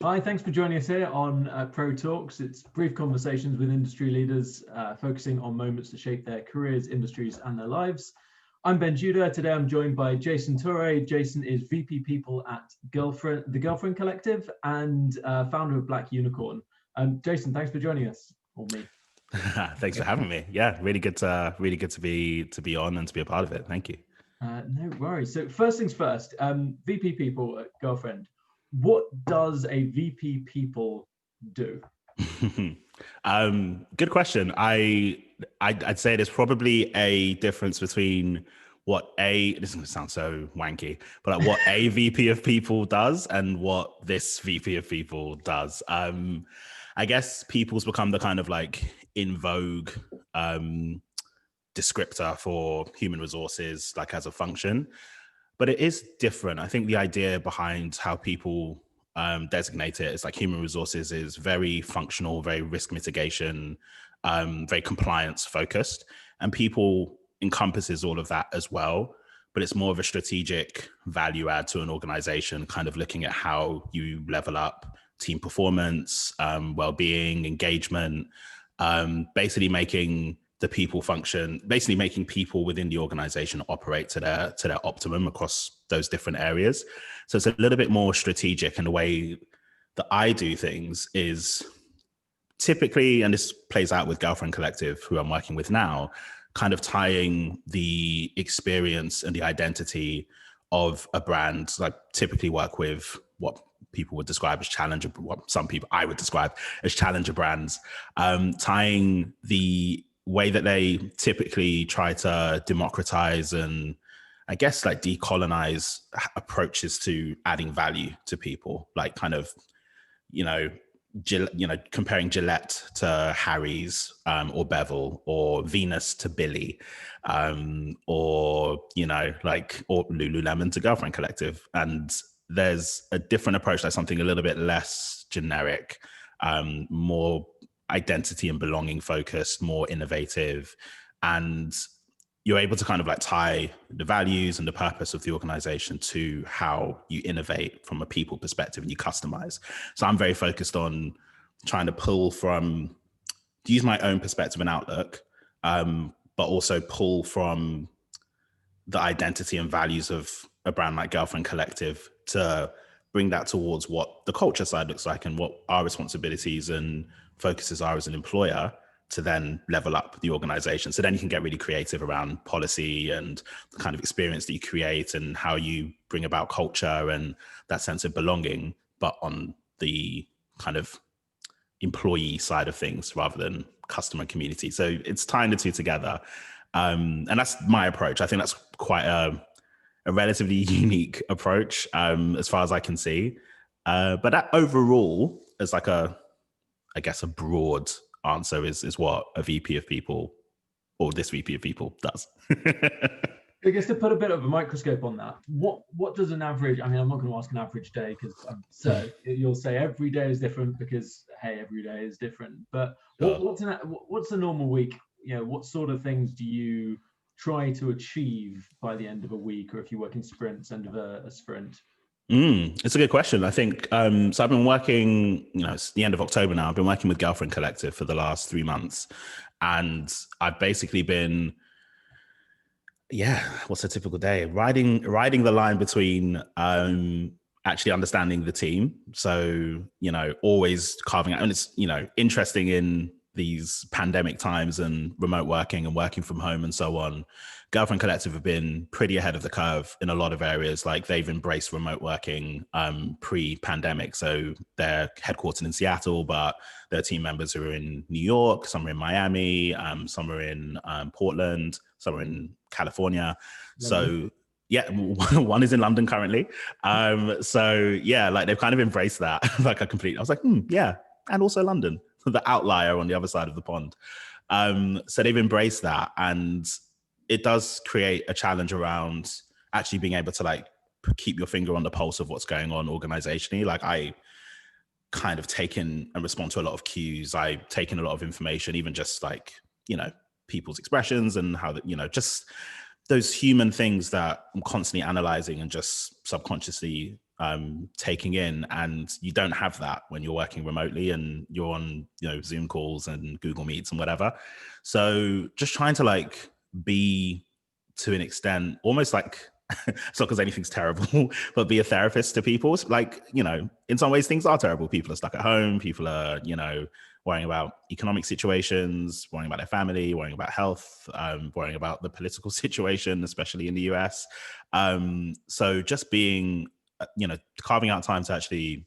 Hi, thanks for joining us here on Pro Talks. It's brief conversations with industry leaders focusing on moments that shape their careers, industries, and their lives. I'm Ben Judah. Today I'm joined by Jason Touray. Jason is VP People at the Girlfriend Collective and founder of Black Unicorn. Jason, thanks for joining us. Or me. Thanks for having me. Yeah, really good to be on and to be a part of it. Thank you. No worries. So first things first, VP People at Girlfriend. What does a VP People do? Good question. I'd say there's probably a difference between this is going to sound so wanky, but like what a VP of people does and what this VP of people does. I guess people's become the kind of like in vogue descriptor for human resources, like as a function, but it is different. I think the idea behind how people designate it is like human resources is very functional, very risk mitigation, very compliance focused, and people encompasses all of that as well. But it's more of a strategic value add to an organization, kind of looking at how you level up team performance, well-being, engagement, basically making the people function, basically making people within the organization operate to their optimum across those different areas. So it's a little bit more strategic, and the way that I do things is typically, and this plays out with Girlfriend Collective, who I'm working with now, kind of tying the experience and the identity of a brand. Like typically work with what people would describe as challenger, what some people I would describe as challenger brands, tying the way that they typically try to democratize and I guess like decolonize approaches to adding value to people, like kind of, comparing Gillette to Harry's, or Bevel, or Venus to Billy, or Lululemon to Girlfriend Collective. And there's a different approach, like something a little bit less generic, more identity and belonging focused, more innovative, and you're able to kind of like tie the values and the purpose of the organization to how you innovate from a people perspective and you customize. So I'm very focused on trying to use my own perspective and outlook, but also pull from the identity and values of a brand like Girlfriend Collective to bring that towards what the culture side looks like and what our responsibilities and focuses are as an employer, to then level up the organization. So then you can get really creative around policy and the kind of experience that you create and how you bring about culture and that sense of belonging, but on the kind of employee side of things rather than customer community. So it's tying the two together. And that's my approach. I think that's quite a relatively unique approach, as far as I can see. But that overall is like a broad answer is what a VP of people or this VP of people does. I guess to put a bit of a microscope on that, what does an average, I mean, I'm not going to ask an average day because so you'll say every day is different because, hey, every day is different. But what's a normal week? What sort of things do you try to achieve by the end of a week, or if you work in sprints, end of a sprint? It's a good question. I think, so I've been working, it's the end of October now. I've been working with Girlfriend Collective for the last 3 months. And I've basically been, what's a typical day? Riding the line between actually understanding the team. So, always carving out, and it's, interesting in these pandemic times and remote working and working from home and so on. Girlfriend Collective have been pretty ahead of the curve in a lot of areas. Like they've embraced remote working pre-pandemic. So they're headquartered in Seattle, but their team members are in New York, some are in Miami, some are in Portland, some are in California. So yeah, one is in London currently. So yeah, like they've kind of embraced that. Like I was like, yeah, and also London, the outlier on the other side of the pond. So they've embraced that, and it does create a challenge around actually being able to like keep your finger on the pulse of what's going on organizationally. Like I kind of taken and respond to a lot of cues. I've taken a lot of information, even just like, people's expressions and how that, just those human things that I'm constantly analyzing and just subconsciously taking in, and you don't have that when you're working remotely and you're on, you know, Zoom calls and Google Meets and whatever. So just trying to like be, to an extent, almost like, it's not because anything's terrible, but be a therapist to people. Like, you know, in some ways things are terrible. People are stuck at home. People are, you know, worrying about economic situations, worrying about their family, worrying about health, worrying about the political situation, especially in the US. So just being, you know, carving out time to actually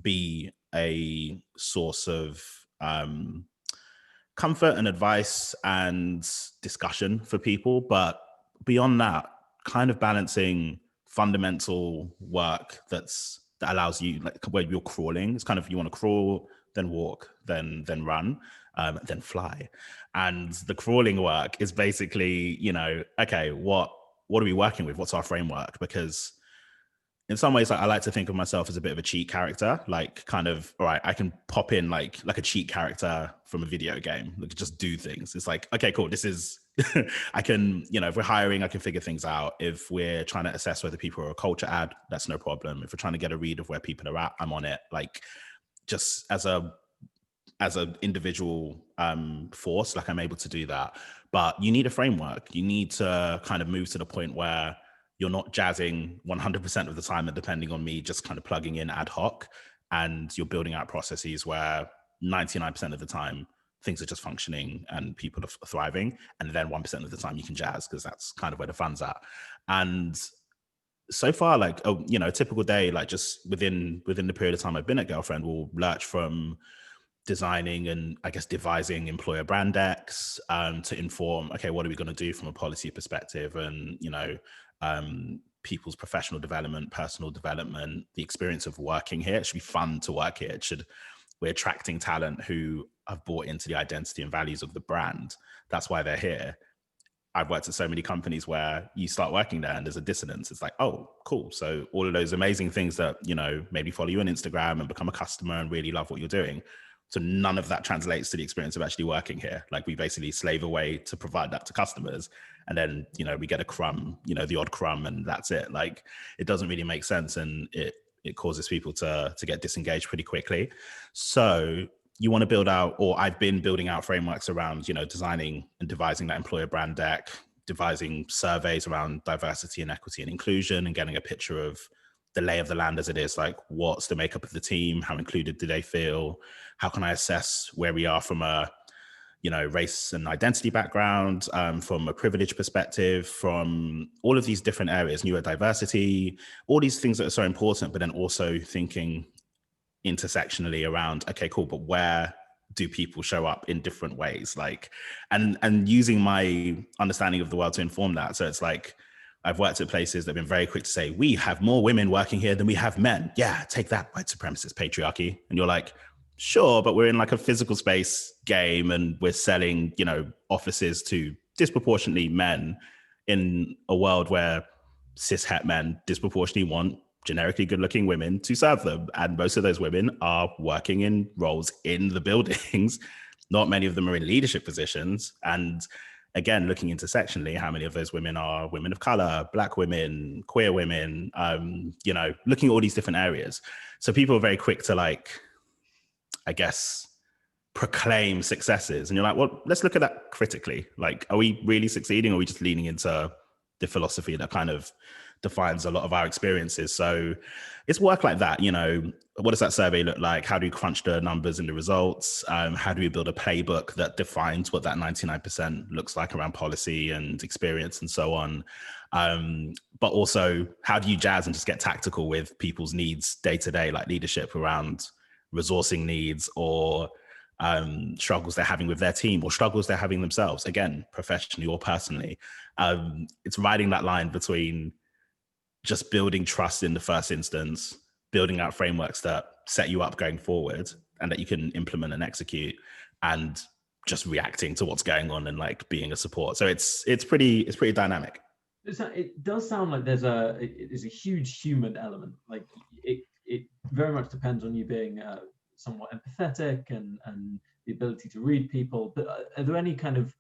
be a source of comfort and advice and discussion for people. But beyond that, kind of balancing fundamental work that allows you, like where you're crawling. It's kind of, you want to crawl, then walk, then run, then fly. And the crawling work is basically, you know, okay, what are we working with? What's our framework? Because in some ways, like, I like to think of myself as a bit of a cheat character, like kind of, all right, I can pop in like a cheat character from a video game, like just do things. It's like, okay, cool. This is, I can, you know, if we're hiring, I can figure things out. If we're trying to assess whether people are a culture ad, that's no problem. If we're trying to get a read of where people are at, I'm on it. Like just as a individual force, like I'm able to do that. But you need a framework. You need to kind of move to the point where you're not jazzing 100% of the time and depending on me just kind of plugging in ad hoc, and you're building out processes where 99% of the time things are just functioning and people are thriving, and then 1% of the time you can jazz because that's kind of where the fun's at. And so far, like, oh, you know, a typical day, like just within the period of time I've been at Girlfriend, will lurch from designing and I guess devising employer brand decks to inform, okay, what are we going to do from a policy perspective, and, you know, people's professional development, personal development, the experience of working here. It should be fun to work here. We're attracting talent who have bought into the identity and values of the brand. That's why they're here. I've worked at so many companies where you start working there and there's a dissonance. It's like, oh, cool. So all of those amazing things that, you know, maybe follow you on Instagram and become a customer and really love what you're doing. So none of that translates to the experience of actually working here. Like we basically slave away to provide that to customers. And then, you know, we get a crumb, you know, the odd crumb, and that's it. Like it doesn't really make sense. And it causes people to get disengaged pretty quickly. So you want to build out, or I've been building out frameworks around, you know, designing and devising that employer brand deck, devising surveys around diversity and equity and inclusion, and getting a picture of the lay of the land as it is. Like, what's the makeup of the team? How included do they feel? How can I assess where we are from a, you know, race and identity background, from a privilege perspective, from all of these different areas, neurodiversity, all these things that are so important, but then also thinking intersectionally around, okay, cool, but where do people show up in different ways? Like, and using my understanding of the world to inform that. So it's like, I've worked at places that have been very quick to say, we have more women working here than we have men. Yeah, take that, white supremacist patriarchy. And you're like, sure, but we're in like a physical space game and we're selling, you know, offices to disproportionately men in a world where cis het men disproportionately want generically good-looking women to serve them. And most of those women are working in roles in the buildings. Not many of them are in leadership positions. And again, looking intersectionally, how many of those women are women of color, Black women, queer women, you know, looking at all these different areas. So people are very quick to, like, I guess, proclaim successes. And you're like, well, let's look at that critically. Like, are we really succeeding? Or are we just leaning into the philosophy that kind of defines a lot of our experiences? So it's work like that, you know. What does that survey look like? How do we crunch the numbers and the results? How do we build a playbook that defines what that 99% looks like around policy and experience and so on? But also, how do you jazz and just get tactical with people's needs day to day, like leadership around resourcing needs, or struggles they're having with their team, or struggles they're having themselves, again, professionally or personally. It's riding that line between just building trust in the first instance, building out frameworks that set you up going forward and that you can implement and execute, and just reacting to what's going on and like being a support. So it's pretty dynamic. It does sound like there's a huge human element. Like it very much depends on you being somewhat empathetic and the ability to read people. But are there any kind of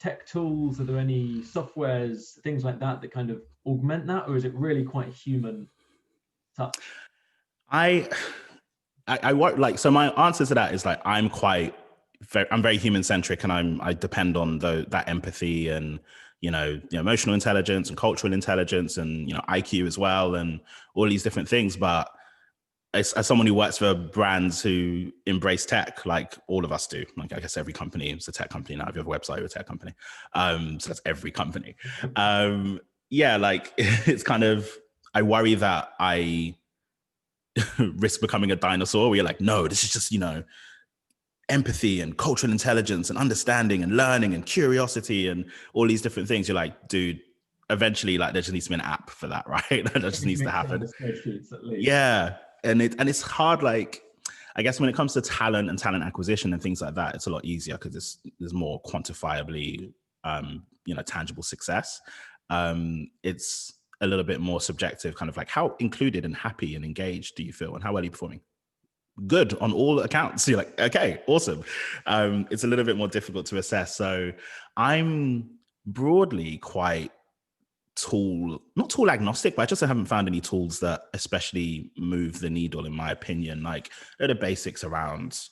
tech tools? Are there any softwares, things like that, that kind of augment that, or is it really quite human touch? I work like, so my answer to that is like, I'm very human centric, and I depend on that empathy and, emotional intelligence and cultural intelligence and, IQ as well, and all these different things. But as someone who works for brands who embrace tech, like all of us do, like I guess every company is a tech company now. If you have a website, you're a tech company. So that's every company. Yeah, like it's kind of, I worry that I risk becoming a dinosaur where you're like, no, this is just, empathy and cultural intelligence and understanding and learning and curiosity and all these different things. You're like, dude, eventually, like, there just needs to be an app for that, right? That just needs to happen. Spreadsheets, at least. Yeah. And it's hard, like, I guess when it comes to talent and talent acquisition and things like that, it's a lot easier because there's more quantifiably, tangible success. It's a little bit more subjective, kind of like, how included and happy and engaged do you feel, and how well are you performing? Good on all accounts. You're like, okay, awesome. It's a little bit more difficult to assess. So I'm broadly quite not tool agnostic, but I just haven't found any tools that especially move the needle, in my opinion. Like, they're the basics around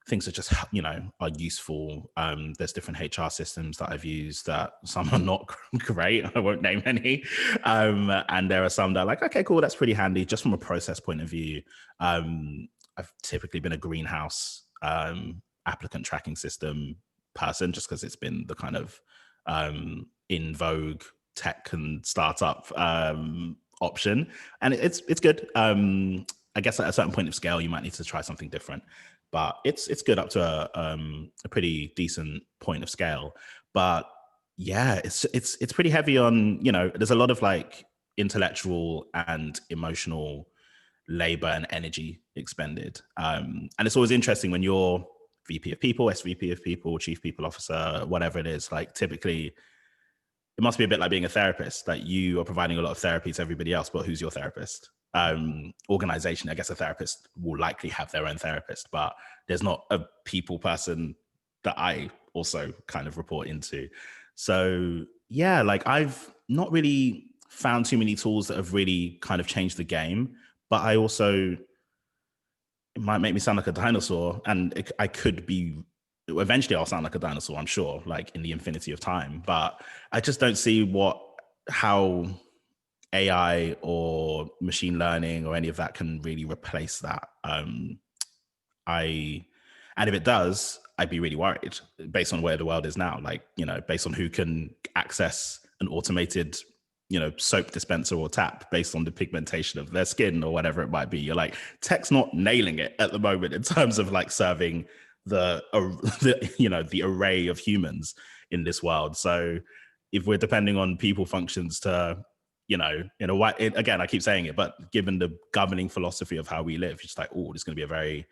things that just, are useful. There's different HR systems that I've used that some are not great. I won't name any. And there are some that are like, okay, cool, that's pretty handy just from a process point of view. I've typically been a greenhouse applicant tracking system person, just because it's been the kind of in vogue tech and startup option, and it's good. I guess at a certain point of scale, you might need to try something different, but it's good up to a pretty decent point of scale. But yeah, it's pretty heavy on, there's a lot of like intellectual and emotional labor and energy expended. And it's always interesting when you're VP of people, SVP of people, chief people officer, whatever it is, like typically it must be a bit like being a therapist. Like, you are providing a lot of therapy to everybody else, but who's your therapist? Organization, I guess a therapist will likely have their own therapist, but there's not a people person that I also kind of report into. So yeah, like, I've not really found too many tools that have really kind of changed the game, but I also, it might make me sound like a dinosaur, and I could be, eventually I'll sound like a dinosaur, I'm sure, like in the infinity of time, but I just don't see how AI or machine learning or any of that can really replace that. And if it does, I'd be really worried based on where the world is now, like, based on who can access an automated, soap dispenser or tap based on the pigmentation of their skin or whatever it might be. You're like, tech's not nailing it at the moment in terms of like serving the array of humans in this world. So if we're depending on people functions to, in a way, again, I keep saying it, but given the governing philosophy of how we live, it's like, oh, it's going to be a very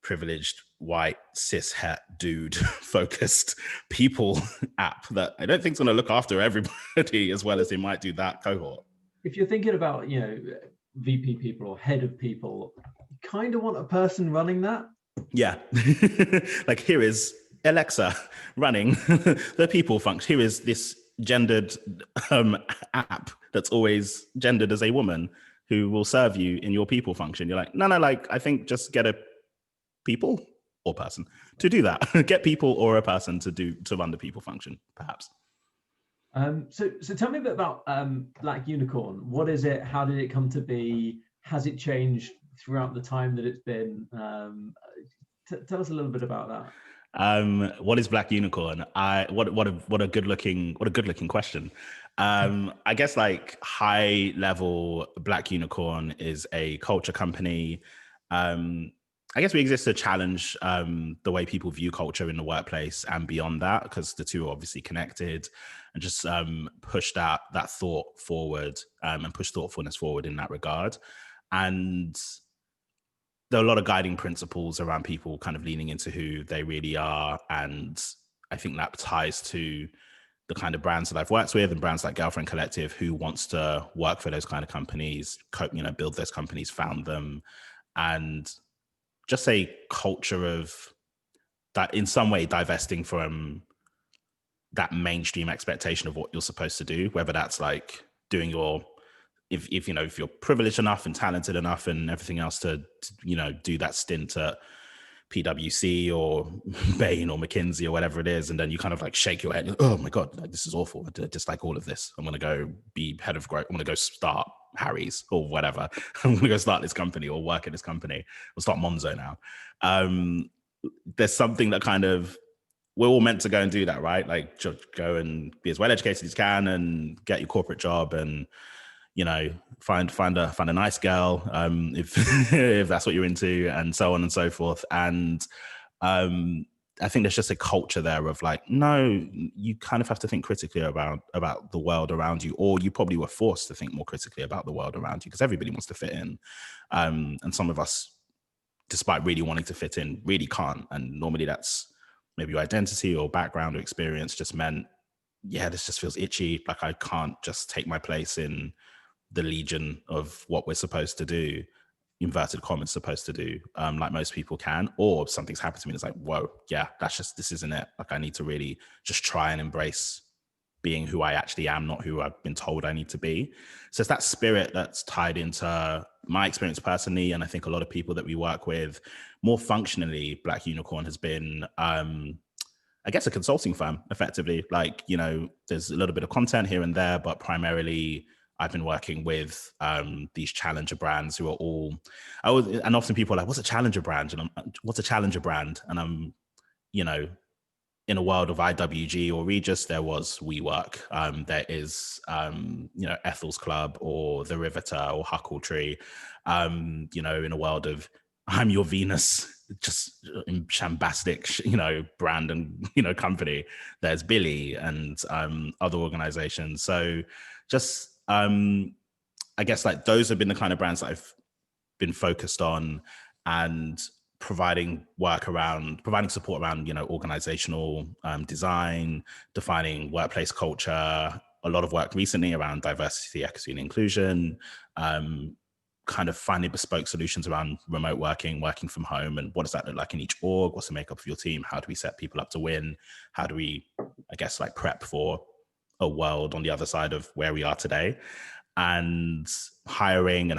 privileged white cis het dude focused people app that I don't think is going to look after everybody as well as they might do that cohort. If you're thinking about, VP people or head of people, you kind of want a person running that. Yeah. Like, here is Alexa running the people function. Here is this gendered app that's always gendered as a woman who will serve you in your people function. You're like, no, like, I think just get a people or person to do that. Get people or a person to run the people function, perhaps. So tell me a bit about Black Unicorn. What is it? How did it come to be? Has it changed throughout the time that it's been? Tell us a little bit about that. What is Black Unicorn? What a good looking question. I guess, like, high level, Black Unicorn is a culture company. I guess we exist to challenge the way people view culture in the workplace and beyond that, because the two are obviously connected, and just push that thought forward and push thoughtfulness forward in that regard. And there are a lot of guiding principles around people kind of leaning into who they really are. And I think that ties to the kind of brands that I've worked with and brands like Girlfriend Collective, who wants to work for those kind of companies, build those companies, found them, and just a culture of that in some way divesting from that mainstream expectation of what you're supposed to do, whether that's like doing your if you know, if you're privileged enough and talented enough and everything else to you know, do that stint at PwC or Bain or McKinsey or whatever it is, and then you kind of like shake your head, oh my God, like, this is awful. I dislike all of this. I'm going to go be head of growth. I'm going to go start Harry's or whatever. I'm going to go start this company or work at this company or start Monzo now. There's something that kind of, we're all meant to go and do that, right? Like just go and be as well educated as you can and get your corporate job and, you know, find a nice girl, if if that's what you're into, and so on and so forth. And I think there's just a culture there of like, no, you kind of have to think critically about the world around you, or you probably were forced to think more critically about the world around you because everybody wants to fit in, and some of us, despite really wanting to fit in, really can't. And normally that's maybe your identity or background or experience just meant, yeah, this just feels itchy. Like I can't just take my place in the legion of what we're supposed to do, inverted commas, supposed to do, like most people can. Or something's happened to me and it's like, whoa, yeah, this isn't it. Like I need to really just try and embrace being who I actually am, not who I've been told I need to be. So it's that spirit that's tied into my experience personally, and I think a lot of people that we work with. More functionally, Black Unicorn has been, I guess, a consulting firm, effectively. Like, you know, there's a little bit of content here and there, but primarily I've been working with these challenger brands who are all, and often people are like, what's a challenger brand? And what's a challenger brand? And I'm, you know, in a world of IWG or Regis, there was WeWork. There is, you know, Ethel's Club or The Riveter or Huckletree. You know, in a world of I'm Your Venus, just shambastic, you know, brand and, you know, company, there's Billy and other organizations. So just, I guess like those have been the kind of brands that I've been focused on, and providing support around, you know, organizational design, defining workplace culture, a lot of work recently around diversity, equity, and inclusion, kind of finding bespoke solutions around remote working from home, and what does that look like in each org? What's the makeup of your team? How do we set people up to win? How do we, I guess, like prep for a world on the other side of where we are today? And hiring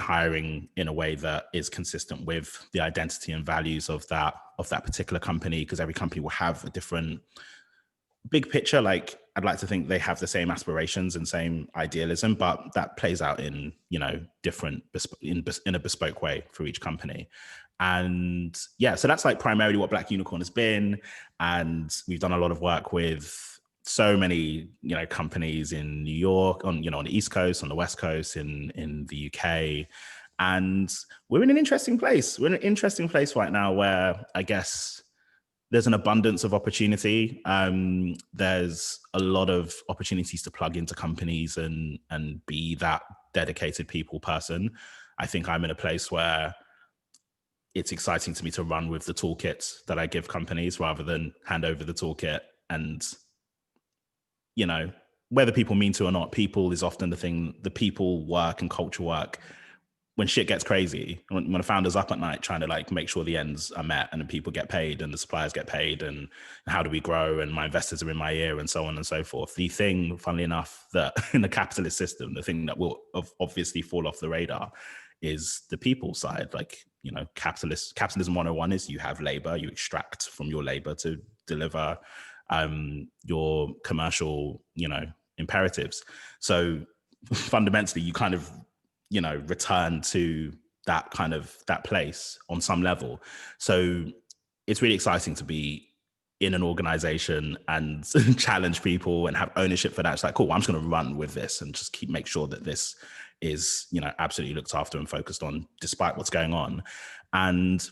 in a way that is consistent with the identity and values of that particular company, because every company will have a different big picture. Like I'd like to think they have the same aspirations and same idealism, but that plays out in, you know, different in a bespoke way for each company. And yeah, so that's like primarily what Black Unicorn has been. And we've done a lot of work with so many, you know, companies in New York, on, you know, on the East Coast, on the West Coast, in the UK. And we're in an interesting place. We're in an interesting place right now where I guess there's an abundance of opportunity. There's a lot of opportunities to plug into companies and be that dedicated people person. I think I'm in a place where it's exciting to me to run with the toolkits that I give companies rather than hand over the toolkit. And, you know, whether people mean to or not, people is often the thing, the people work and culture work. When shit gets crazy, when a founder's up at night trying to like make sure the ends are met and the people get paid and the suppliers get paid and how do we grow and my investors are in my ear and so on and so forth. The thing, funnily enough, that in the capitalist system, the thing that will obviously fall off the radar is the people side. Like, you know, capitalism 101 is you have labor, you extract from your labor to deliver your commercial, you know, imperatives. So fundamentally, you kind of, you know, return to that kind of that place on some level. So it's really exciting to be in an organization and challenge people and have ownership for that. It's like, cool, I'm just going to run with this and just make sure that this is, you know, absolutely looked after and focused on despite what's going on. And,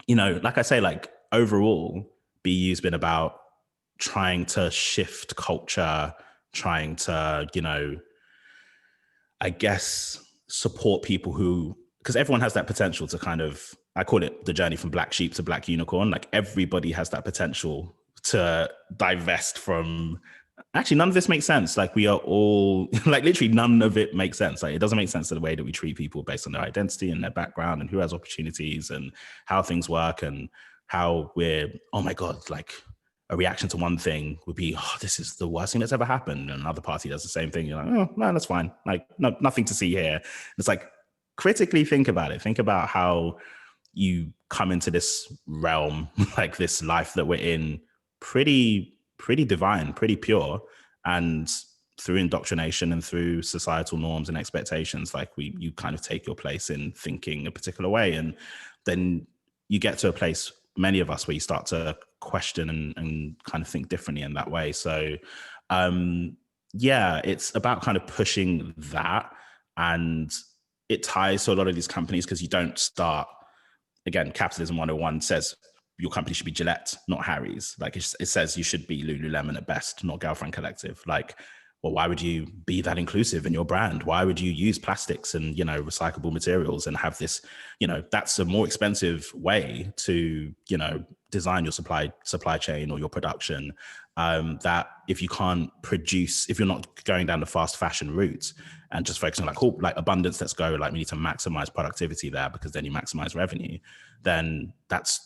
you know, like I say, like overall, BU's been about trying to shift culture, trying to, you know, I guess, support people who, because everyone has that potential to kind of, I call it the journey from black sheep to black unicorn. Like everybody has that potential to divest from, actually, none of this makes sense. Like we are all, like literally none of it makes sense. Like it doesn't make sense to the way that we treat people based on their identity and their background and who has opportunities and how things work and how we're, oh my God, like a reaction to one thing would be, oh, this is the worst thing that's ever happened. And another party does the same thing. You're like, oh, no, that's fine. Like, no, nothing to see here. It's like, critically think about it. Think about how you come into this realm, like this life that we're in, pretty divine, pretty pure. And through indoctrination and through societal norms and expectations, like you kind of take your place in thinking a particular way. And then you get to a place, many of us, where you start to question and kind of think differently in that way. So yeah, it's about kind of pushing that, and it ties to a lot of these companies, because you don't start, again, Capitalism 101 says your company should be Gillette, not Harry's. Like it says you should be Lululemon at best, not Girlfriend Collective. Like, well, why would you be that inclusive in your brand? Why would you use plastics and, recyclable materials and have this, that's a more expensive way to, design your supply chain or your production. That if you can't produce, if you're not going down the fast fashion route and just focusing on like abundance, let's go, like we need to maximize productivity there because then you maximize revenue, then that's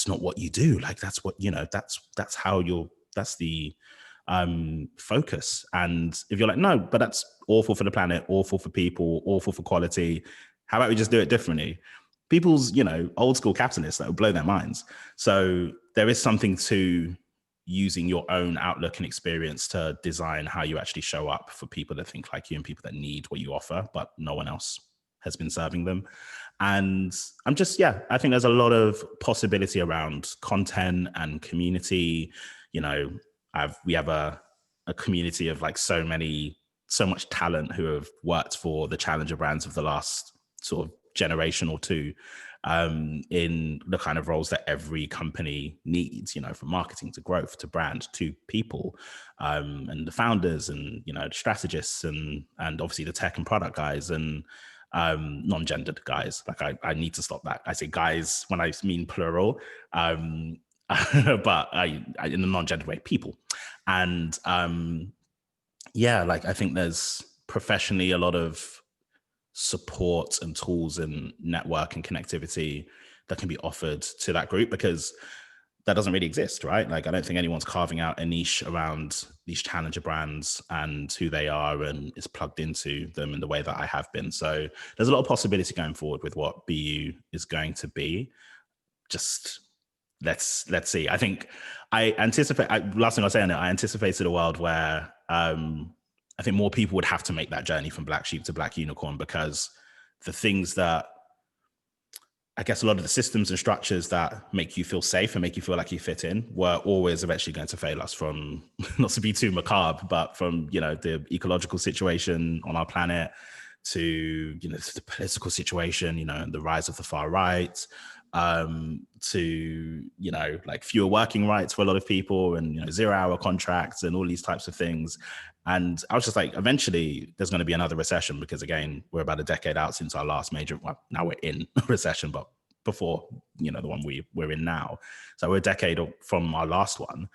not what you do. Like that's what, that's how that's the focus. And if you're like, no, but that's awful for the planet, awful for people, awful for quality, how about we just do it differently? People's, old school capitalists, that would blow their minds. So there is something to using your own outlook and experience to design how you actually show up for people that think like you and people that need what you offer, but no one else has been serving them. And I think there's a lot of possibility around content and community. We have a community of like so much talent who have worked for the challenger brands of the last sort of generation or two, in the kind of roles that every company needs, from marketing to growth to brand to people, and the founders and, the strategists and obviously the tech and product guys and non-gendered guys. Like I need to stop that. I say guys when I mean plural, but I in a non-gendered way, people. And like I think there's professionally a lot of support and tools and network and connectivity that can be offered to that group, because that doesn't really exist, right? Like I don't think anyone's carving out a niche around these challenger brands and who they are and is plugged into them in the way that I have been. So there's a lot of possibility going forward with what BU is going to be. Just let's see. I think last thing I'll say on it, I anticipated a world where I think more people would have to make that journey from black sheep to black unicorn, because the things that I guess a lot of the systems and structures that make you feel safe and make you feel like you fit in were always eventually going to fail us, from, not to be too macabre, but from, the ecological situation on our planet to, the political situation, and the rise of the far right, to, like fewer working rights for a lot of people and, 0-hour contracts and all these types of things. And I was just like, eventually there's going to be another recession, because again, we're about a decade out since our last major, well, now we're in a recession, but before, the one we're in now. So we're a decade from our last one.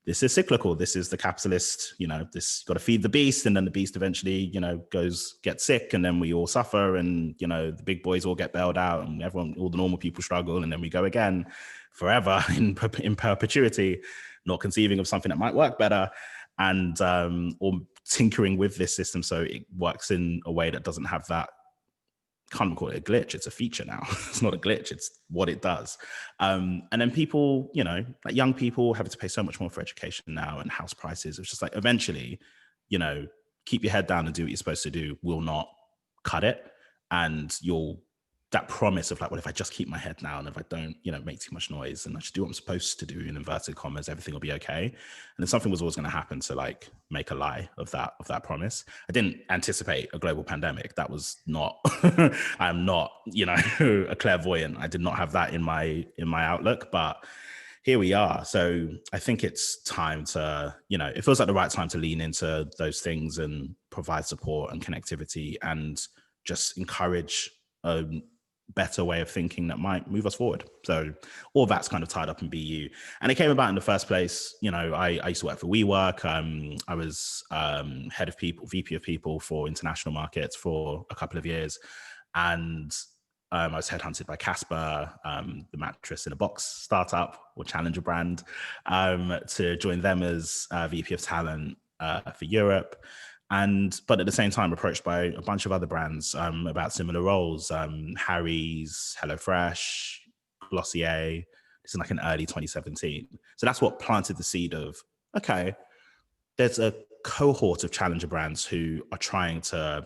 This is cyclical. This is the capitalist, this got to feed the beast. And then the beast eventually, gets sick, and then we all suffer, and, the big boys all get bailed out, and all the normal people struggle. And then we go again forever in perpetuity, not conceiving of something that might work better. And or tinkering with this system so it works in a way that doesn't have that, can't call it a glitch, it's a feature now. It's not a glitch, it's what it does. And then people, like young people having to pay so much more for education now, and house prices. It's just like eventually, keep your head down and do what you're supposed to do will not cut it. And that promise of like, well, if I just keep my head down, if I don't, make too much noise and I just do what I'm supposed to do in inverted commas, everything will be okay. And then something was always going to happen to like make a lie of that promise. I didn't anticipate a global pandemic. That was not, I'm not, a clairvoyant. I did not have that in my outlook, but here we are. So I think it's time to, it feels like the right time to lean into those things and provide support and connectivity and just encourage a better way of thinking that might move us forward. So all that's kind of tied up in BU. And it came about in the first place, I used to work for WeWork. I was head of people, VP of people for international markets for a couple of years. And I was headhunted by Casper, the mattress in a box startup or challenger brand, to join them as VP of talent for Europe. But at the same time, approached by a bunch of other brands about similar roles, Harry's, HelloFresh, Glossier. This is like in early 2017. So that's what planted the seed of, okay, there's a cohort of challenger brands who are trying to,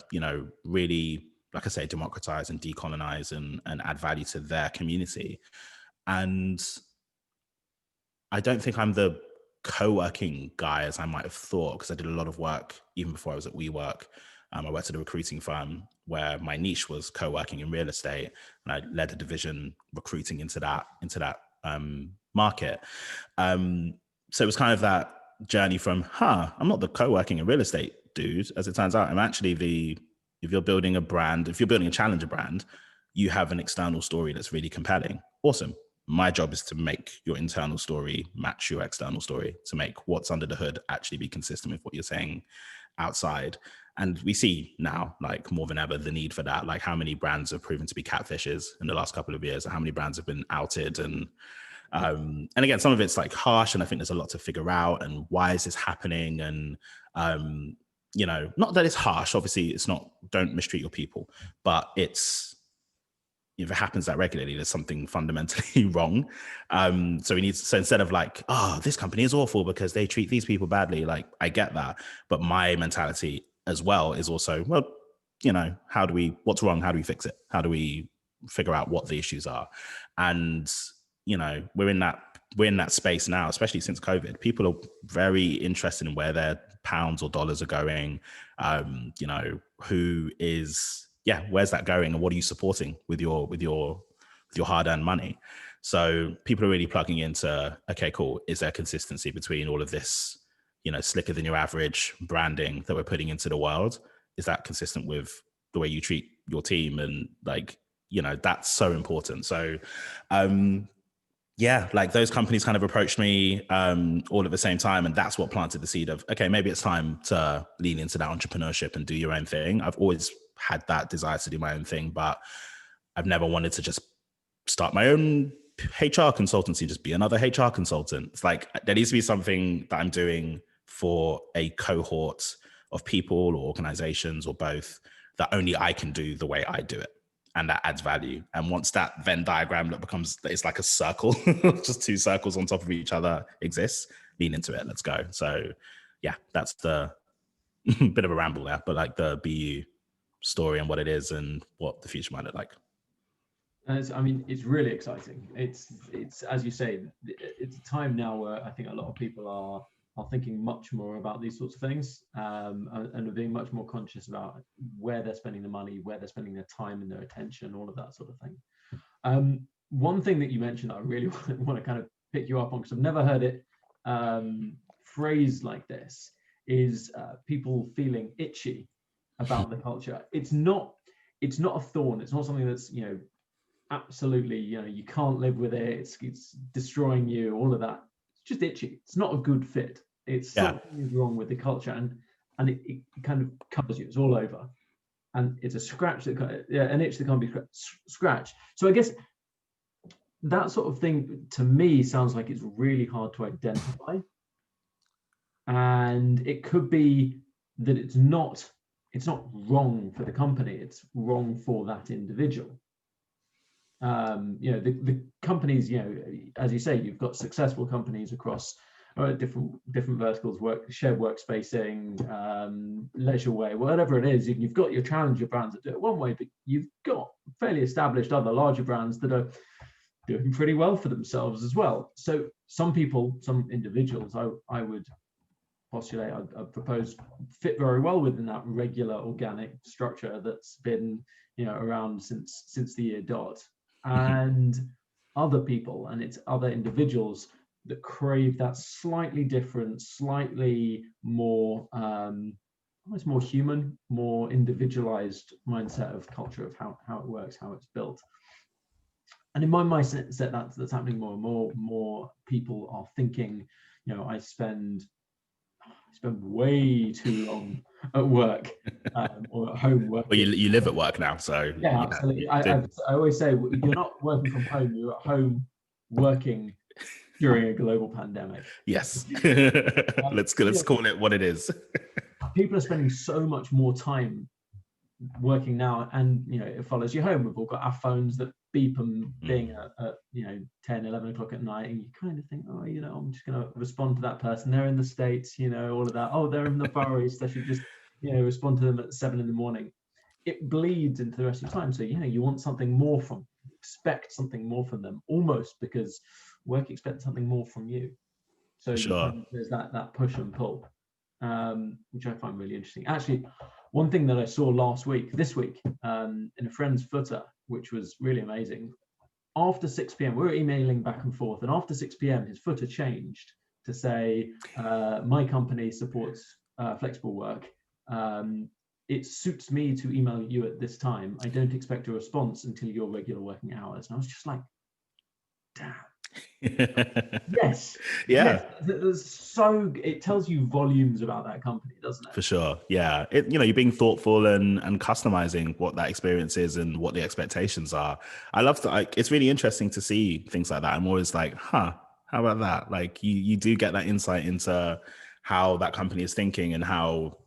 really, like I say, democratize and decolonize and add value to their community. And I don't think I'm the co-working guy as I might have thought, because I did a lot of work even before I was at WeWork. I worked at a recruiting firm where my niche was co-working in real estate, and I led a division recruiting into that market. So it was kind of that journey from, I'm not the co-working in real estate dude. As it turns out, I'm actually if you're building a brand, if you're building a challenger brand, you have an external story that's really compelling. Awesome. My job is to make your internal story match your external story, to make what's under the hood actually be consistent with what you're saying outside. And we see now, like more than ever, the need for that. Like how many brands have proven to be catfishes in the last couple of years, and how many brands have been outed. And again, some of it's like harsh, and I think there's a lot to figure out. And why is this happening? And not that it's harsh. Obviously, it's not. Don't mistreat your people, but it's, if it happens that regularly, there's something fundamentally wrong. So instead of like, this company is awful because they treat these people badly, like I get that, but my mentality as well is also, well, what's wrong? How do we fix it? How do we figure out what the issues are? And we're in that space now, especially since COVID. People are very interested in where their pounds or dollars are going. Where's that going, and what are you supporting with your hard-earned money? So people are really plugging into, okay, cool. Is there consistency between all of this, slicker than your average branding that we're putting into the world? Is that consistent with the way you treat your team? And that's so important. So, like those companies kind of approached me all at the same time. And that's what planted the seed of, okay, maybe it's time to lean into that entrepreneurship and do your own thing. I've always had that desire to do my own thing, but I've never wanted to just start my own HR consultancy, just be another HR consultant. It's like, there needs to be something that I'm doing for a cohort of people or organizations or both that only I can do the way I do it. And that adds value. And once that Venn diagram that becomes, it's like a circle, just two circles on top of each other exists, lean into it. Let's go. So yeah, that's the bit of a ramble there, but like the BU story and what it is and what the future might look like. It's really exciting. It's as you say, it's a time now where I think a lot of people are thinking much more about these sorts of things, and are being much more conscious about where they're spending the money, where they're spending their time and their attention, all of that sort of thing. One thing that you mentioned that I really want to kind of pick you up on, because I've never heard it phrased like this, is people feeling itchy about the culture. It's not a thorn. It's not something that's absolutely you can't live with it. It's destroying you. All of that. It's just itchy. It's not a good fit. It's something is wrong with the culture, and it kind of covers you. It's all over, and it's a scratch an itch that can't be scratched. So I guess that sort of thing to me sounds like it's really hard to identify, and it could be that it's not wrong for the company. It's wrong for that individual. The companies, as you say, you've got successful companies across different verticals, shared workspacing, leisure way, whatever it is. You've got your challenger brands that do it one way, but you've got fairly established other larger brands that are doing pretty well for themselves as well. So some individuals, I would postulate, I propose, fit very well within that regular organic structure that's been around since the year dot. And other people, and it's other individuals that crave that slightly different, slightly more almost more human, more individualized mindset of culture, of how it works, how it's built. And in my mindset, that's happening more and more. More people are thinking, I spend spend way too long at work or at home working. Well, you live at work now, so yeah, absolutely. I always say you're not working from home; you're at home working during a global pandemic. Yes. Let's call it what it is. People are spending so much more time working now, and it follows you home. We've all got our phones that beep and ding at 10, 11 o'clock at night, and you kind of think, oh, I'm just going to respond to that person. They're in the States, all of that. Oh, they're in the Far East. I should just respond to them at 7 a.m. It bleeds into the rest of your time. So you want something more from, expect something more from them, almost because work expects something more from you. So sure. There's that push and pull, which I find really interesting. Actually, one thing that I saw this week, in a friend's footer, which was really amazing. After 6 p.m., we were emailing back and forth, and after 6 p.m., his footer changed to say, my company supports flexible work. It suits me to email you at this time. I don't expect a response until your regular working hours. And I was just like, damn. Yes. Yeah. Yes. So it tells you volumes about that company, doesn't it? For sure. Yeah. You're being thoughtful and customizing what that experience is and what the expectations are. I love that. It's really interesting to see things like that. I'm always like, how about that? Like you do get that insight into how that company is thinking and how,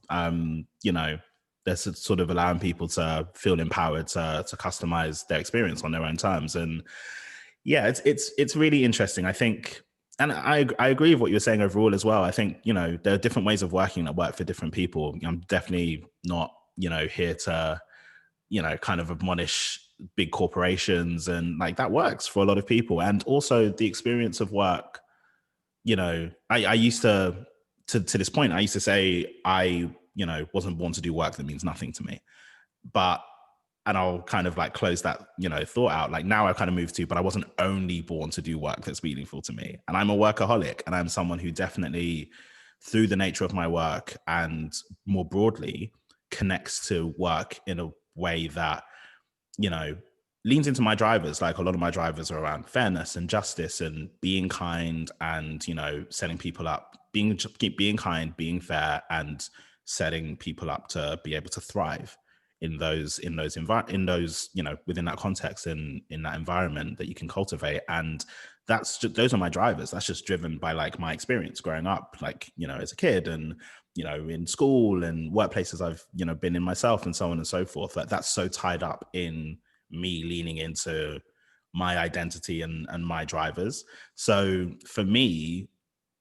they're sort of allowing people to feel empowered to customize their experience on their own terms. And yeah, it's really interesting. I think, and I agree with what you're saying overall as well. I think, there are different ways of working that work for different people. I'm definitely not, here to, kind of admonish big corporations, and like that works for a lot of people. And also the experience of work, I used to this point, I used to say, I, wasn't born to do work that means nothing to me. And I'll kind of like close that, thought out. Like now I've kind of moved to, but I wasn't only born to do work that's meaningful to me. And I'm a workaholic, and I'm someone who definitely, through the nature of my work and more broadly, connects to work in a way that, leans into my drivers. Like a lot of my drivers are around fairness and justice and being kind and, setting people up, being kind, being fair, and setting people up to be able to thrive in those within that context, in that environment that you can cultivate. And those are my drivers. That's just driven by like my experience growing up, like, as a kid, and, in school and workplaces I've, been in myself, and so on and so forth. Like that's so tied up in me leaning into my identity and my drivers. So for me,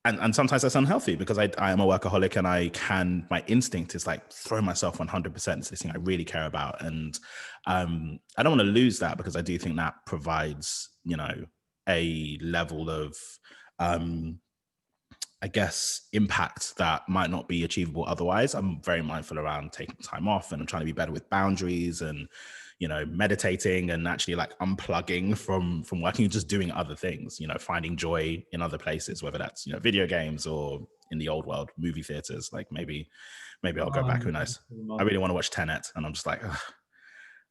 and sometimes that's unhealthy, because I am a workaholic, and my instinct is like throw myself 100% into this thing I really care about. And I don't want to lose that, because I do think that provides, a level of, I guess, impact that might not be achievable otherwise. I'm very mindful around taking time off, and I'm trying to be better with boundaries and, meditating and actually like unplugging from working, just doing other things, finding joy in other places, whether that's, video games or in the old world, movie theaters. Like maybe I'll go back. Who knows? I really want to watch Tenet, and I'm just like,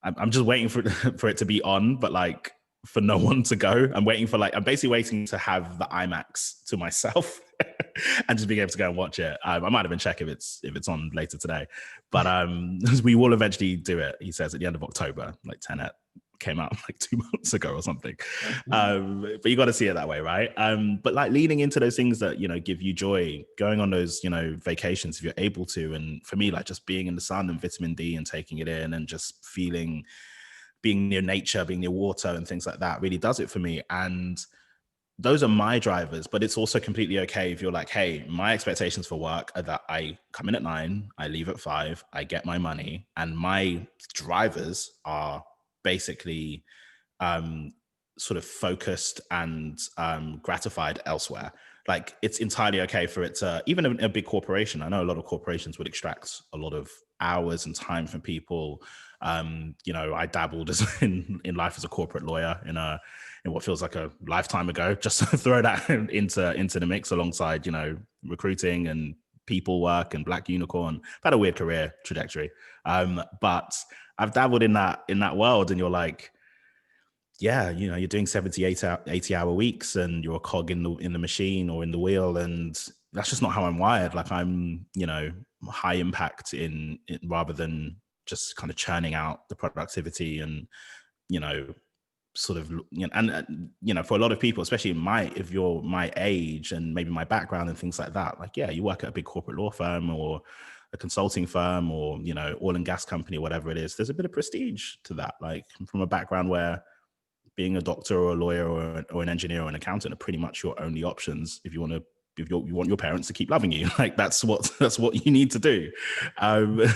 I'm just waiting for it to be on, but like for no one to go. I'm basically waiting to have the IMAX to myself and just being able to go and watch it. I might even check if it's on later today, but we will eventually do it. He says at the end of October. Like Tenet came out like 2 months ago or something. But you got to see it that way, right? But like leaning into those things that, give you joy, going on those, vacations if you're able to. And for me, like just being in the sun and vitamin D and taking it in and just being near nature, being near water and things like that really does it for me. And those are my drivers. But it's also completely okay if you're like, hey, my expectations for work are that I come in at 9, I leave at 5, I get my money, and my drivers are basically sort of focused and gratified elsewhere. Like it's entirely okay for it to, even in a big corporation, I know a lot of corporations would extract a lot of hours and time from people. I dabbled in life as a corporate lawyer in what feels like a lifetime ago, just to throw that into the mix alongside, recruiting and people work and Black Unicorn. I've had a weird career trajectory. But I've dabbled in that world, and you're like, yeah, you're doing 80 hour weeks, and you're a cog in the machine or in the wheel, and that's just not how I'm wired. Like I'm, high impact in rather than just kind of churning out the productivity and, sort of, for a lot of people, especially if you're my age and maybe my background and things like that, like, yeah, you work at a big corporate law firm or a consulting firm or, oil and gas company, whatever it is, there's a bit of prestige to that. Like from a background where being a doctor or a lawyer or an engineer or an accountant are pretty much your only options if you want your parents to keep loving you. Like that's what you need to do.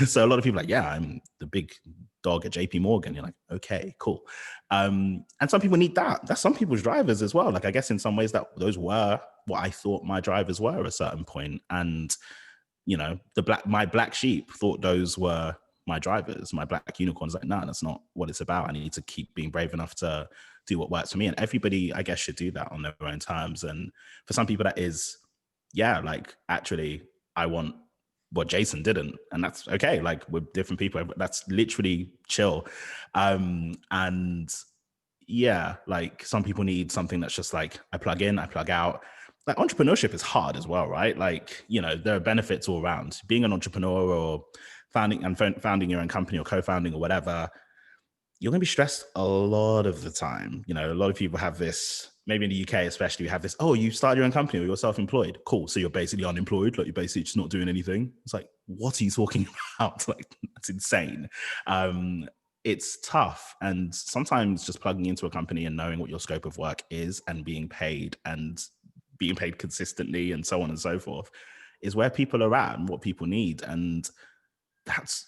So a lot of people are like, yeah, I'm the big dog at JP Morgan. You're like, okay, cool. And some people need that. That's some people's drivers as well. Like I guess in some ways that those were what I thought my drivers were at a certain point. And my black sheep thought those were my drivers, my black unicorns. Like, no, that's not what it's about. I need to keep being brave enough to do what works for me. And everybody, I guess, should do that on their own terms. And for some people that is, yeah, like actually I want what Jason didn't. And that's okay. Like with different people, that's literally chill. And yeah, like some people need something that's just like, I plug in, I plug out. Like entrepreneurship is hard as well, right? Like, there are benefits all around. Being an entrepreneur or founding your own company or co-founding or whatever, you're going to be stressed a lot of the time. A lot of people have this, maybe in the UK especially, you have this, oh, you started your own company or you're self-employed. Cool. So you're basically unemployed. Like you're basically just not doing anything. It's like, what are you talking about? Like, that's insane. It's tough. And sometimes just plugging into a company and knowing what your scope of work is and being paid consistently and so on and so forth is where people are at and what people need. And that's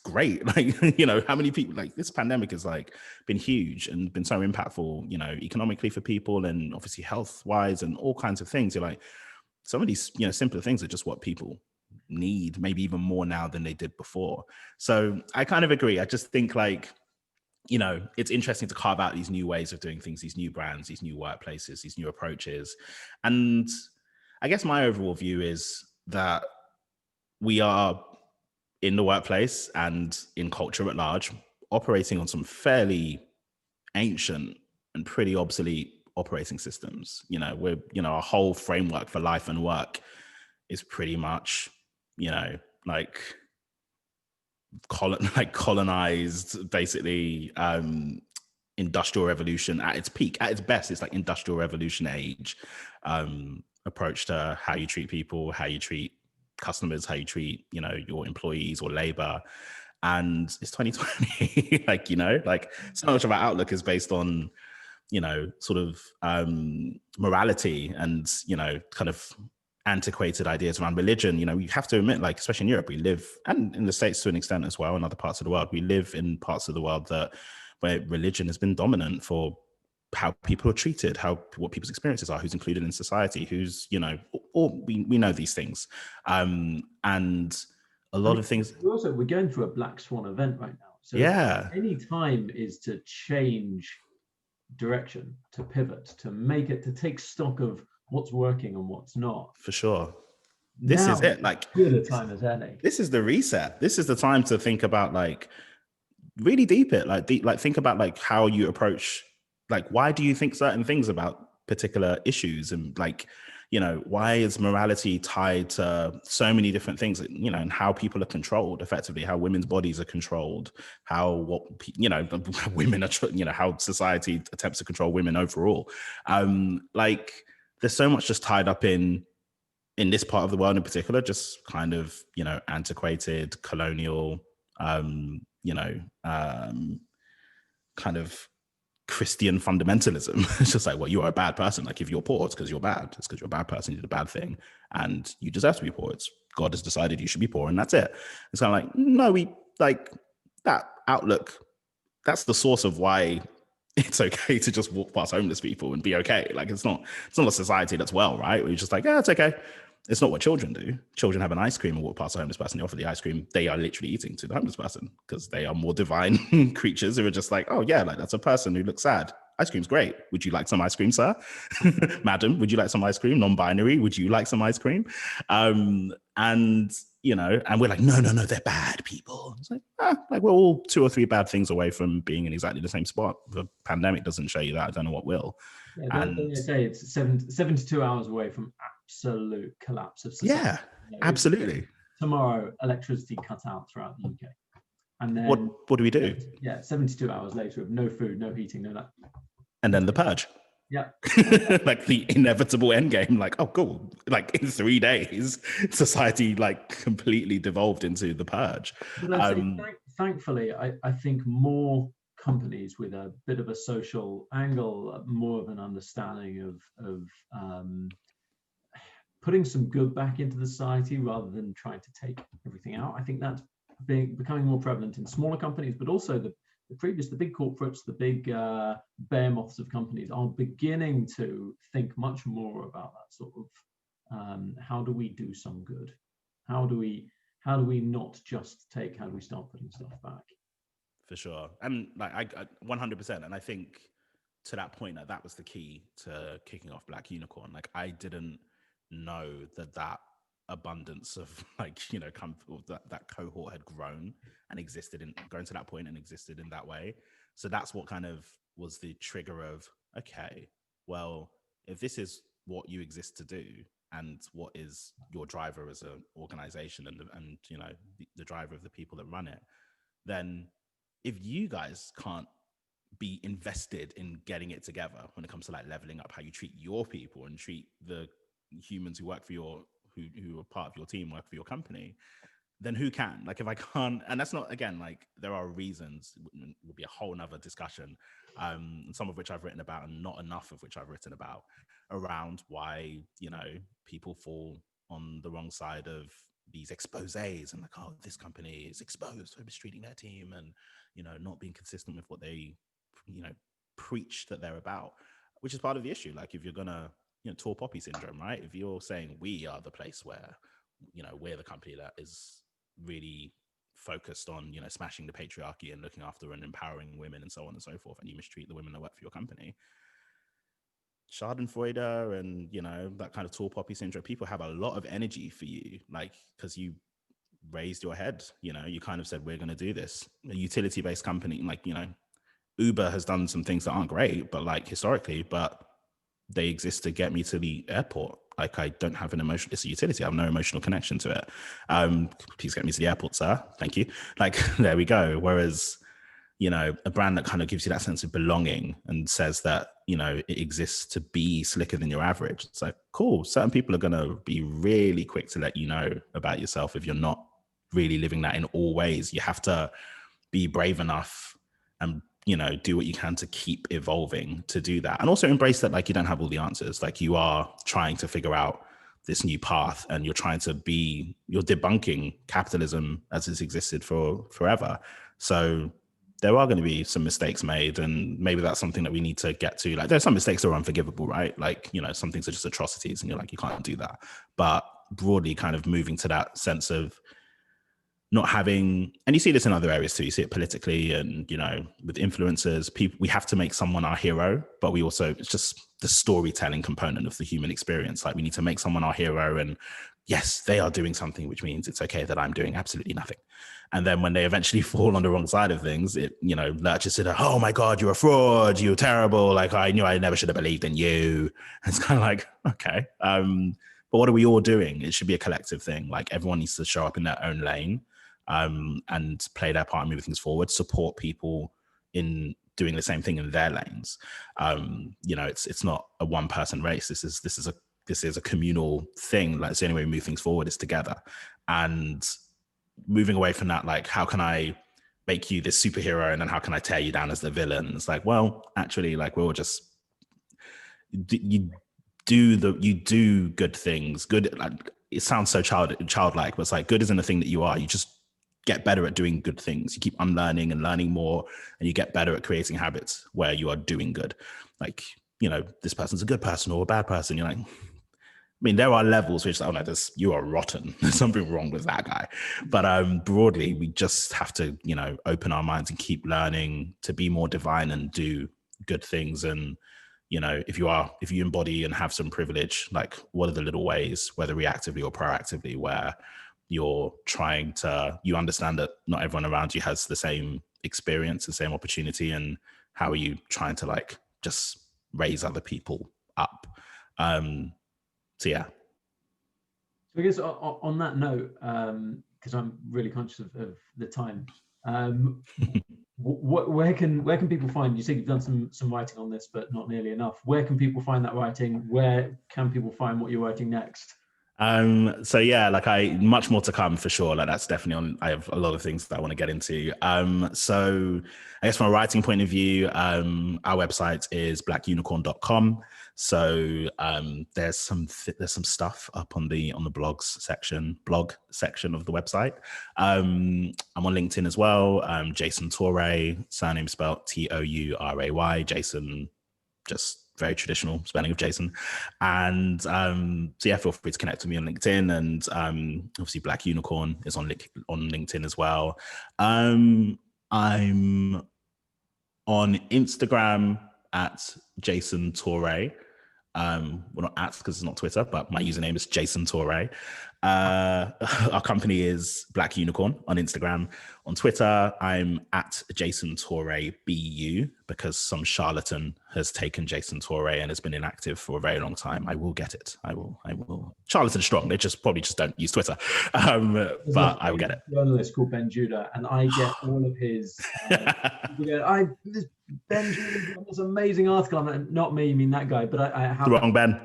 great. Like, how many people, like this pandemic has like been huge and been so impactful, economically for people and obviously health wise and all kinds of things. You're like, some of these, simpler things are just what people need, maybe even more now than they did before. So I kind of agree. I just think like, it's interesting to carve out these new ways of doing things, these new brands, these new workplaces, these new approaches. And I guess my overall view is that we are in the workplace and in culture at large, operating on some fairly ancient and pretty obsolete operating systems. Our whole framework for life and work is pretty much, like colonized, basically, industrial revolution at its peak. At its best, it's like industrial revolution age approach to how you treat people, how you treat customers, how you treat, your employees or labor. And it's 2020. like so much of our outlook is based on, sort of morality and, kind of antiquated ideas around religion. You have to admit, like, especially in Europe, we live, and in the States to an extent as well, in other parts of the world, we live in parts of the world where religion has been dominant for how people are treated, what people's experiences are, who's included in society, who's, we know these things. And a lot of things. We're going through a black swan event right now. So yeah, any time is to change direction, to pivot, to take stock of what's working and what's not. For sure. This is it. Like, good a time as any. This is the reset. This is the time to think about, like, really deep it. Like think about like how you approach, like, why do you think certain things about particular issues, and like, why is morality tied to so many different things, and how people are controlled effectively, how women's bodies are controlled, women are, how society attempts to control women overall. Like, there's so much just tied up in this part of the world in particular, just kind of, antiquated, colonial, kind of Christian fundamentalism. It's just like, well, you're a bad person. Like, if you're poor, it's because you're bad. It's because you're a bad person. You did a bad thing and you deserve to be poor. God has decided you should be poor and that's it. It's kind of like, no, we like that outlook. That's the source of why it's okay to just walk past homeless people and be okay. Like, it's not a society that's well, right? Where you're just like, yeah, it's okay. It's not what children do. Children have an ice cream and walk past a homeless person. They offer the ice cream. They are literally eating to the homeless person because they are more divine creatures who are just like, oh yeah, like that's a person who looks sad. Ice cream's great. Would you like some ice cream, sir? Madam, would you like some ice cream? Non-binary, would you like some ice cream? And we're like, no, they're bad people. It's like we're all 2 or 3 bad things away from being in exactly the same spot. The pandemic doesn't show you that. I don't know what will. Yeah, they say it's 72 hours away from absolute collapse of society. Yeah, absolutely. Tomorrow, electricity cut out throughout the UK. And then what do we do? 72 hours later of no food, no heating, no that. And then the purge. Yeah. Like the inevitable end game. Like, oh, cool. Like in 3 days, society like completely devolved into the purge. But I think, thankfully, I think more companies with a bit of a social angle, more of an understanding of putting some good back into the society rather than trying to take everything out. I think that's becoming more prevalent in smaller companies, but also the big corporates, the big behemoths of companies are beginning to think much more about that sort of how do we do some good? How do we not just take? How do we start putting stuff back? For sure, and like I 100%, and I think to that point that was the key to kicking off Black Unicorn. Like I didn't know that abundance of like that cohort had grown and grown to that point and existed in that way. So that's what kind of was the trigger of, okay, well, if this is what you exist to do and what is your driver as an organization and the driver of the people that run it, then if you guys can't be invested in getting it together when it comes to like leveling up how you treat your people and treat the humans who work for who are part of your team, work for your company, then who can? Like if I can't, and that's not, again, like there are reasons, it would be a whole nother discussion, some of which I've written about and not enough of which I've written about, around why, people fall on the wrong side of these exposés and like, oh, this company is exposed for mistreating their team and, not being consistent with what they, preach that they're about, which is part of the issue. Like if you're gonna, tall poppy syndrome, right? If you're saying we are the place where, we're the company that is really focused on, smashing the patriarchy and looking after and empowering women and so on and so forth, and you mistreat the women that work for your company, Schadenfreude and, that kind of tall poppy syndrome, people have a lot of energy for you, like, because you raised your head, you kind of said, we're going to do this. A utility-based company, like, Uber has done some things that aren't great, but like historically, but they exist to get me to the airport. Like I don't have it's a utility. I have no emotional connection to it. Please get me to the airport, sir. Thank you. Like, there we go. Whereas, a brand that kind of gives you that sense of belonging and says that, it exists to be slicker than your average. It's like, cool. Certain people are going to be really quick to let you know about yourself if you're not really living that in all ways. You have to be brave enough and do what you can to keep evolving to do that. And also embrace that, like, you don't have all the answers. Like you are trying to figure out this new path and you're debunking capitalism as it's existed for forever. So there are going to be some mistakes made, and maybe that's something that we need to get to. Like there's some mistakes that are unforgivable, right? Like, some things are just atrocities and you're like, you can't do that. But broadly kind of moving to that sense of not having, and you see this in other areas too, you see it politically and, with influencers, people, we have to make someone our hero, but we also, it's just the storytelling component of the human experience. Like we need to make someone our hero, and yes, they are doing something, which means it's okay that I'm doing absolutely nothing. And then when they eventually fall on the wrong side of things, it, lurches to the, oh my God, you're a fraud, you're terrible. Like I knew I never should have believed in you. It's kind of like, okay. But what are we all doing? It should be a collective thing. Like everyone needs to show up in their own lane. And play their part and move things forward, support people in doing the same thing in their lanes. It's not a one person race. This is a communal thing. Like it's the only way we move things forward is together. And moving away from that, like, how can I make you this superhero and then how can I tear you down as the villain? It's like, well, actually, like we're all just, you do good things. Good, like, it sounds so childlike, but it's like good isn't a thing that you are. You just get better at doing good things. You keep unlearning and learning more, and you get better at creating habits where you are doing good. Like, this person's a good person or a bad person. You're like, I mean, there are levels which, oh no, you are rotten. There's something wrong with that guy. But broadly, we just have to, open our minds and keep learning to be more divine and do good things. And, if you embody and have some privilege, like what are the little ways, whether reactively or proactively, where you understand that not everyone around you has the same experience, the same opportunity, and how are you trying to like just raise other people up? So yeah, So I guess on that note, because I'm really conscious of the time, where can people find? You say you've done some writing on this, but not nearly enough. Where can people find that writing? Where can people find what you're writing next? So yeah, like much more to come for sure. Like that's definitely on. I have a lot of things that I want to get into. So I guess from a writing point of view, our website is blackunicorn.com. So there's some stuff up on the blog section of the website. I'm on LinkedIn as well. Jason Touray, surname spelled Touray. Jason, just very traditional spelling of Jason. And so yeah, feel free to connect with me on LinkedIn, and obviously Black Unicorn is on LinkedIn as well. I'm on Instagram at Jason Touray. Well, not at, because it's not Twitter, but my username is Jason Touray. Our company is Black Unicorn on Instagram. On Twitter, I'm at Jason Touray BU, because some charlatan has taken Jason Touray and has been inactive for a very long time. I will get it. I will. Charlatan is strong. They probably just don't use Twitter. But I will get it. Journalist called Ben Judah, and I get all of his. This Ben Judah wrote this amazing article. I'm like, not me, you mean that guy, but I have the wrong Ben.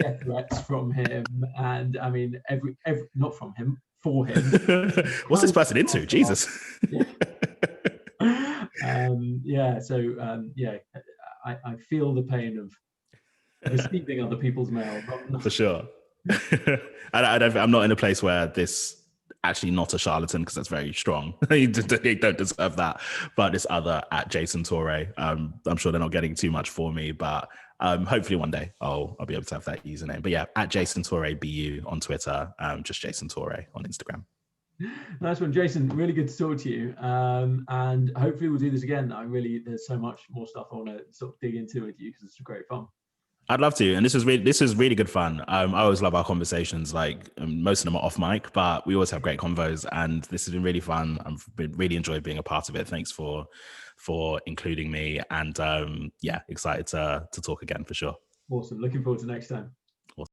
death threats from him, and I mean every not from him, for him. What's this person into? Jesus. Yeah. So yeah, I feel the pain of receiving other people's mail. For sure. I'm not in a place where this actually not a charlatan, because that's very strong. They don't deserve that. But this other at Jason Touray, I'm sure they're not getting too much for me, but hopefully one day I'll be able to have that username. But yeah, at Jason Touray BU on Twitter, just Jason Touray on Instagram. Nice one, Jason. Really good to talk to you. And hopefully we'll do this again. There's so much more stuff I want to sort of dig into with you, because it's great fun. I'd love to, and this is really good fun. I always love our conversations. Like most of them are off mic, but we always have great convos, and this has been really fun. I've really enjoyed being a part of it. Thanks for including me, and yeah, excited to talk again for sure. Awesome. Looking forward to next time.